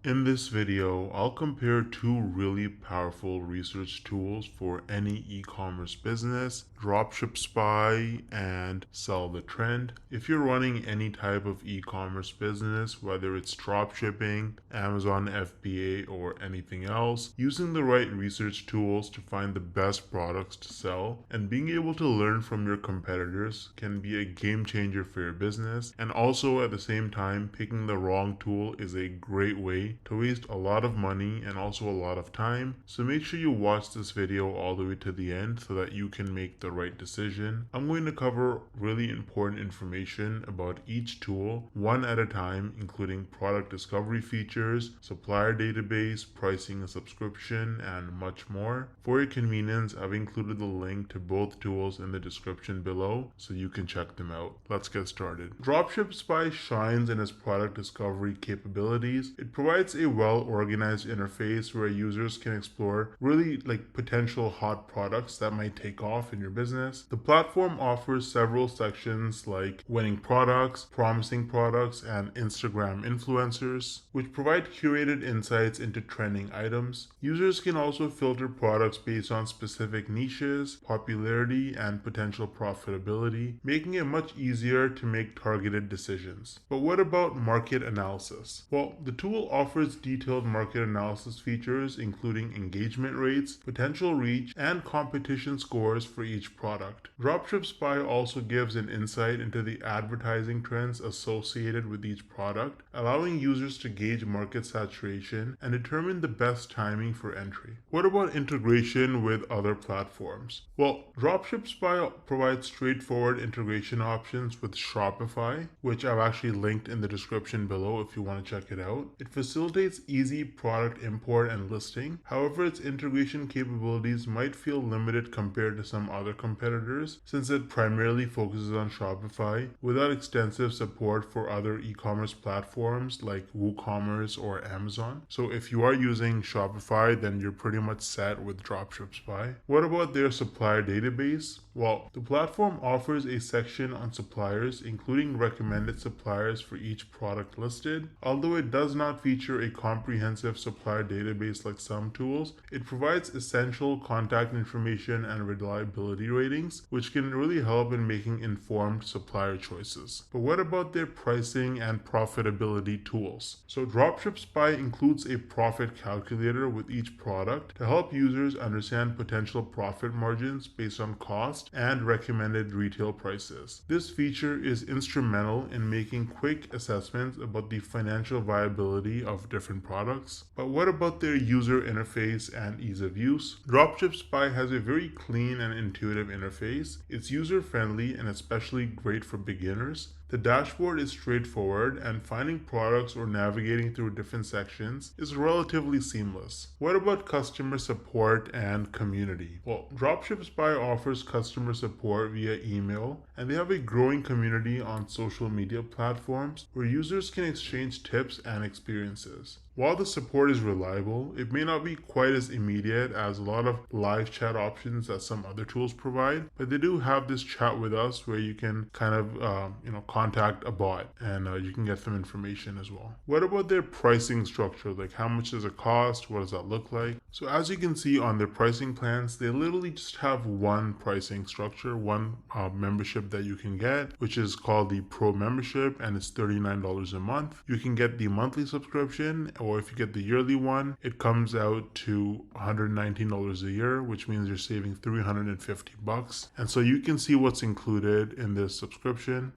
In this video, I'll compare two really powerful research tools for any e-commerce business, Dropship Spy and Sell the Trend. If you're running any type of e-commerce business, whether it's dropshipping, Amazon FBA, or anything else, using the right research tools to find the best products to sell and being able to learn from your competitors can be a game changer for your business. And also at the same time, picking the wrong tool is a great way to waste a lot of money and also a lot of time. So make sure you watch this video all the way to the end so that you can make the right decision. I'm going to cover really important information about each tool one at a time, including product discovery features, supplier database, pricing and subscription, and much more. For your convenience, I've included the link to both tools in the description below so you can check them out. Let's get started. Dropship Spy shines in its product discovery capabilities. It provides a well-organized interface where users can explore really potential hot products that might take off in your business. The platform offers several sections like winning products, promising products, and Instagram influencers, which provide curated insights into trending items. Users can also filter products based on specific niches, popularity, and potential profitability, making it much easier to make targeted decisions. But what about market analysis? Well, the tool offers detailed market analysis features including engagement rates, potential reach, and competition scores for each product. Dropship Spy also gives an insight into the advertising trends associated with each product, allowing users to gauge market saturation and determine the best timing for entry. What about integration with other platforms? Well, Dropship Spy provides straightforward integration options with Shopify, which I've actually linked in the description below if you want to check it out. It facilitates easy product import and listing. However, its integration capabilities might feel limited compared to some other competitors since it primarily focuses on Shopify without extensive support for other e-commerce platforms like WooCommerce or Amazon. So if you are using Shopify, then you're pretty much set with Dropship Spy. What about their supplier database? Well, the platform offers a section on suppliers, including recommended suppliers for each product listed. Although it does not feature a comprehensive supplier database like some tools, it provides essential contact information and reliability ratings, which can really help in making informed supplier choices. But what about their pricing and profitability tools? So Dropship Spy includes a profit calculator with each product to help users understand potential profit margins based on cost and recommended retail prices. This feature is instrumental in making quick assessments about the financial viability of different products. But what about their user interface and ease of use? Dropship Spy has a very clean and intuitive interface. It's user-friendly and especially great for beginners. The dashboard is straightforward, and finding products or navigating through different sections is relatively seamless. What about customer support and community? Well, Dropship Spy offers customer support via email, and they have a growing community on social media platforms where users can exchange tips and experiences. While the support is reliable, it may not be quite as immediate as a lot of live chat options that some other tools provide, but they do have this chat with us where you can kind of, contact a bot and you can get some information as well. What about their pricing structure? Like how much does it cost? What does that look like? So as you can see on their pricing plans, they literally just have one pricing structure, one membership that you can get, which is called the Pro membership, and it's $39 a month. You can get the monthly subscription, or if you get the yearly one, it comes out to $119 a year, which means you're saving $350. And so you can see what's included in this subscription.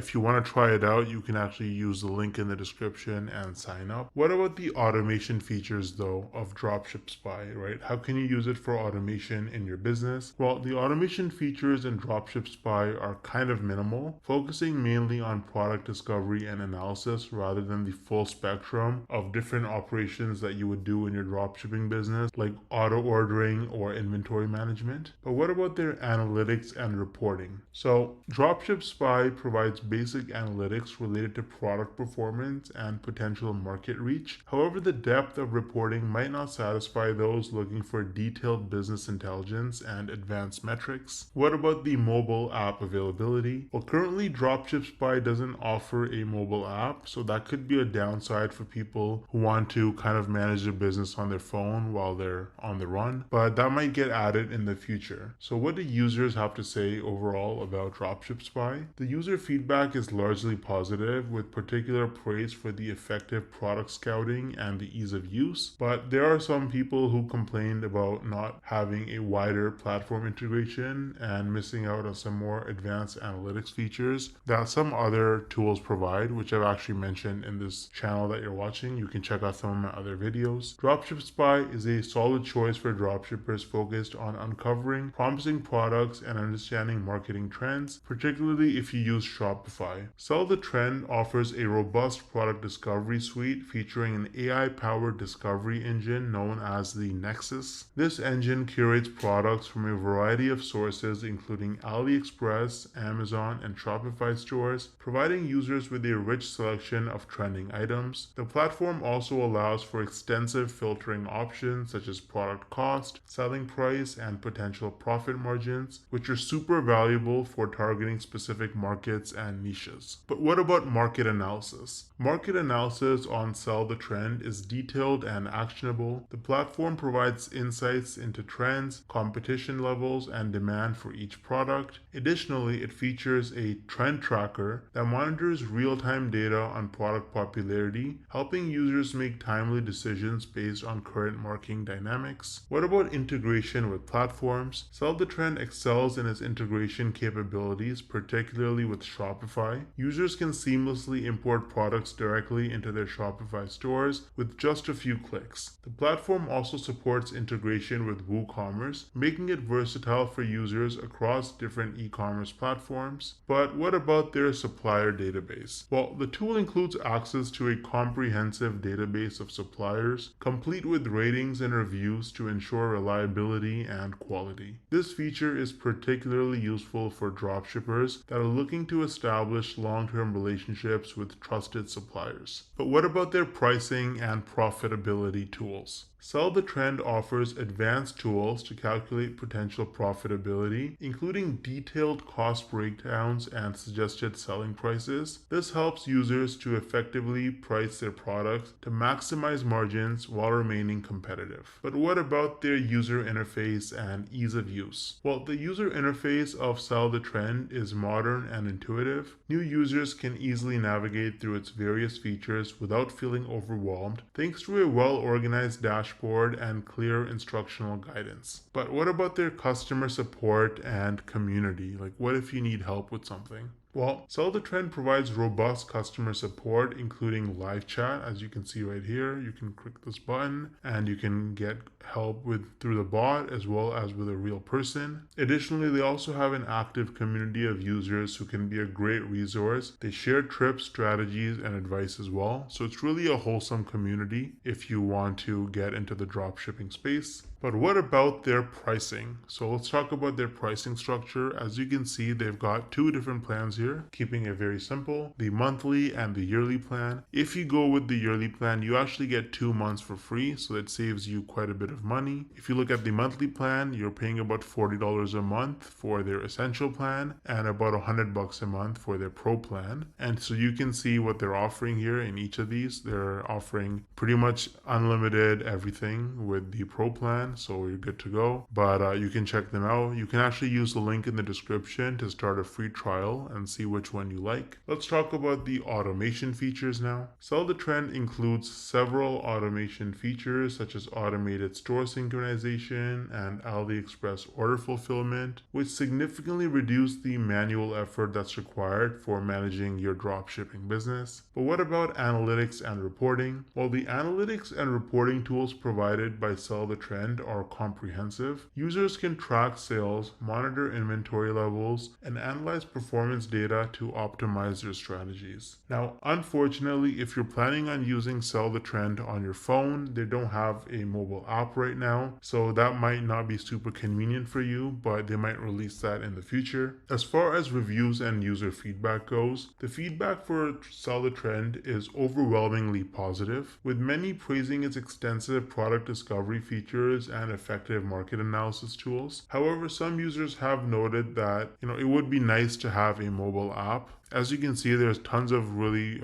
If you want to try it out, you can actually use the link in the description and sign up. What about the automation features though of Dropship Spy, right? How can you use it for automation in your business? Well, the automation features in Dropship Spy are kind of minimal, focusing mainly on product discovery and analysis rather than the full spectrum of different operations that you would do in your dropshipping business, like auto ordering or inventory management. But what about their analytics and reporting? So Dropship Spy provides basic analytics related to product performance and potential market reach. However, the depth of reporting might not satisfy by those looking for detailed business intelligence and advanced metrics. What about the mobile app availability? Well, currently Dropship Spy doesn't offer a mobile app, so that could be a downside for people who want to kind of manage their business on their phone while they're on the run, but that might get added in the future. So what do users have to say overall about Dropship Spy? The user feedback is largely positive, with particular praise for the effective product scouting and the ease of use, but there are some people who complained about not having a wider platform integration and missing out on some more advanced analytics features that some other tools provide, which I've actually mentioned in this channel that you're watching. You can check out some of my other videos. Dropship Spy is a solid choice for dropshippers focused on uncovering promising products and understanding marketing trends, particularly if you use Shopify. Sell the Trend offers a robust product discovery suite featuring an AI-powered discovery engine known as the Nexus. This engine curates products from a variety of sources including AliExpress, Amazon, and Shopify stores, providing users with a rich selection of trending items. The platform also allows for extensive filtering options such as product cost, selling price, and potential profit margins, which are super valuable for targeting specific markets and niches. But what about market analysis? Market analysis on Sell the Trend is detailed and actionable. The platform provides insights into trends, competition levels, and demand for each product. Additionally, it features a trend tracker that monitors real-time data on product popularity, helping users make timely decisions based on current marketing dynamics. What about integration with platforms? Sell the Trend excels in its integration capabilities, particularly with Shopify. Users can seamlessly import products directly into their Shopify stores with just a few clicks. The platform also supports integration with WooCommerce, making it versatile for users across different e-commerce platforms. But what about their supplier database? Well, the tool includes access to a comprehensive database of suppliers, complete with ratings and reviews to ensure reliability and quality. This feature is particularly useful for dropshippers that are looking to establish long-term relationships with trusted suppliers. But what about their pricing and profitability tools? Sell the Trend offers advanced tools to calculate potential profitability, including detailed cost breakdowns and suggested selling prices. This helps users to effectively price their products to maximize margins while remaining competitive. But what about their user interface and ease of use? Well, the user interface of Sell the Trend is modern and intuitive. New users can easily navigate through its various features without feeling overwhelmed, thanks to a well-organized dashboard and clear instructional guidance. But what about their customer support and community? Like, what if you need help with something? Well, Sell the Trend provides robust customer support, including live chat. As you can see right here, you can click this button and you can get help through the bot as well as with a real person. Additionally, they also have an active community of users who can be a great resource. They share tips, strategies, and advice as well. So it's really a wholesome community if you want to get into the dropshipping space. But what about their pricing? So let's talk about their pricing structure. As you can see, they've got two different plans here, keeping it very simple, the monthly and the yearly plan. If you go with the yearly plan, you actually get 2 months for free, so that saves you quite a bit of money. If you look at the monthly plan, you're paying about $40 a month for their essential plan and about $100 a month for their pro plan. And so you can see what they're offering here in each of these. They're offering pretty much unlimited everything with the pro plan, so you're good to go. But you can check them out. You can actually use the link in the description to start a free trial and see which one you like. Let's talk about the automation features now. Sell the Trend includes several automation features such as automated store synchronization and AliExpress order fulfillment, which significantly reduce the manual effort that's required for managing your dropshipping business. But what about analytics and reporting? Well, the analytics and reporting tools provided by Sell the Trend Trend are comprehensive. Users can track sales, monitor inventory levels, and analyze performance data to optimize their strategies. Now, unfortunately, if you're planning on using Sell the Trend on your phone, they don't have a mobile app right now, so that might not be super convenient for you, but they might release that in the future. As far as reviews and user feedback goes, the feedback for Sell the Trend is overwhelmingly positive, with many praising its extensive product discovery features and effective market analysis tools. However, some users have noted that it would be nice to have a mobile app. As you can see, there's tons of really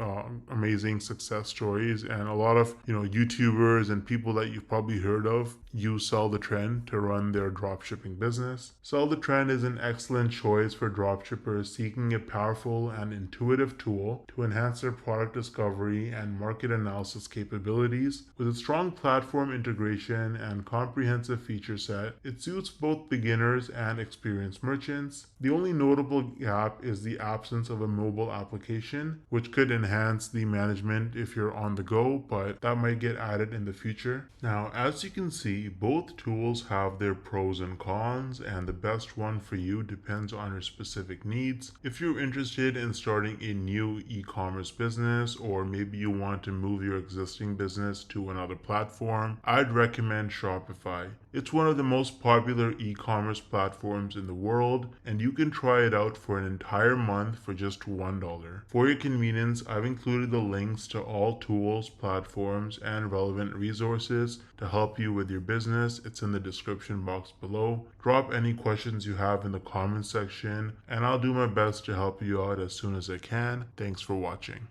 amazing success stories, and a lot of YouTubers and people that you've probably heard of use Sell the Trend to run their dropshipping business. Sell the Trend is an excellent choice for dropshippers seeking a powerful and intuitive tool to enhance their product discovery and market analysis capabilities. With a strong platform integration and comprehensive feature set, it suits both beginners and experienced merchants. The only notable gap is the absence of a mobile application, which could enhance the management if you're on the go, but that might get added in the future. Now, as you can see, both tools have their pros and cons, and the best one for you depends on your specific needs. If you're interested in starting a new e-commerce business, or maybe you want to move your existing business to another platform, I'd recommend Shopify. It's one of the most popular e-commerce platforms in the world, and you can try it out for an entire month for just $1. For your convenience, I've included the links to all tools, platforms, and relevant resources to help you with your business. It's in the description box below. Drop any questions you have in the comments section, and I'll do my best to help you out as soon as I can. Thanks for watching.